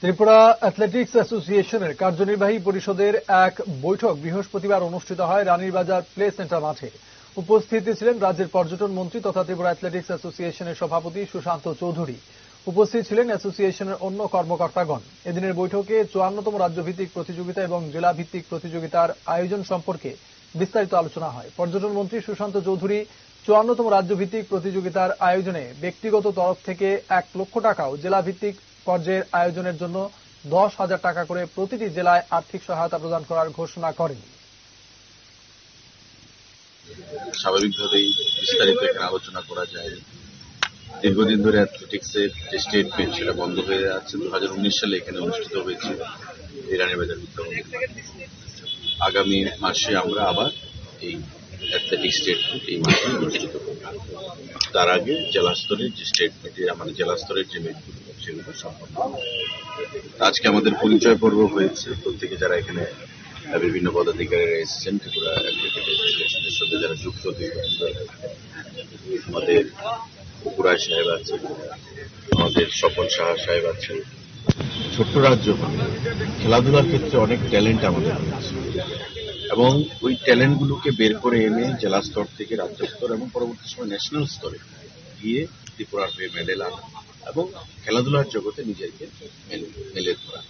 Tripura athletics অ্যাসোসিয়েশনের কার্যনির্বাহী পরিষদের এক বৈঠক বৃহস্পতিবার অনুষ্ঠিত হয় রানীরবাজার প্লে সেন্টার মাঠে। উপস্থিত ছিলেন রাজ্যের পর্যটন মন্ত্রী তথা ত্রিপুরা অ্যাথলেটিক্স অ্যাসোসিয়েশনের সভাপতি সুশান্ত চৌধুরী। উপস্থিত ছিলেন অ্যাসোসিয়েশনের অন্য কর্মকর্তাগণ। এদিনের বৈঠকে 54তম রাজ্যভিত্তিক প্রতিযোগিতা এবং জেলা ভিত্তিক প্রতিযোগিতার আয়োজন সম্পর্কে বিস্তারিত আলোচনা হয়। পর্যটন মন্ত্রী সুশান্ত চৌধুরী 54তম রাজ্যভিত্তিক প্রতিযোগিতার আয়োজনে ব্যক্তিগত তরফ থেকে 1 লক্ষ টাকা ও জেলা ভিত্তিক পর্যায়ের আয়োজনের জন্য 10,000 টাকা করে প্রতিটি জেলায় আর্থিক সহায়তা প্রদান করার ঘোষণা করেন। স্বাভাবিকভাবেই বিস্তারিত এখানে আলোচনা করা যায়। দীর্ঘদিন ধরে অ্যাথলেটিক্সের যে স্টেট মিট সেটা বন্ধ হয়ে যাচ্ছে। 2019 সালে এখানে অনুষ্ঠিত হয়েছিল রানীবাজার বিদ্যামন্দির। আগামী মাসে আমরা আবার এই অ্যাথলেটিক্স স্টেট মিট এই মাসে অনুষ্ঠিত করব। তার আগে জেলা স্তরের যে স্টেট মিটে আমাদের জেলা স্তরের যে মিটগুলো সেগুলো সম্পন্ন। আজকে আমাদের পরিচয় পর্ব হয়েছে। প্রত্যেকে যারা এখানে বিভিন্ন পদাধিকারীরা এসেছেন, ত্রিপুরা অ্যাথলেটিক্স অ্যাসোসিয়েশনের সাথে যারা যুক্ত, আমাদের পুকুরায় সাহেব আছে, আমাদের স্বপন সাহা সাহেব আছে। ছোট্ট রাজ্য খেলাধুলার ক্ষেত্রে অনেক ট্যালেন্ট আমাদের রয়েছে এবং ওই ট্যালেন্টগুলোকে বের করে এনে জেলা স্তর থেকে রাজ্য স্তর এবং পরবর্তী সময় ন্যাশনাল স্তরে গিয়ে ত্রিপুরার হয়ে মেডেল আনা এবং খেলাধুলার জগতে নিজেকে মেলে ধরা।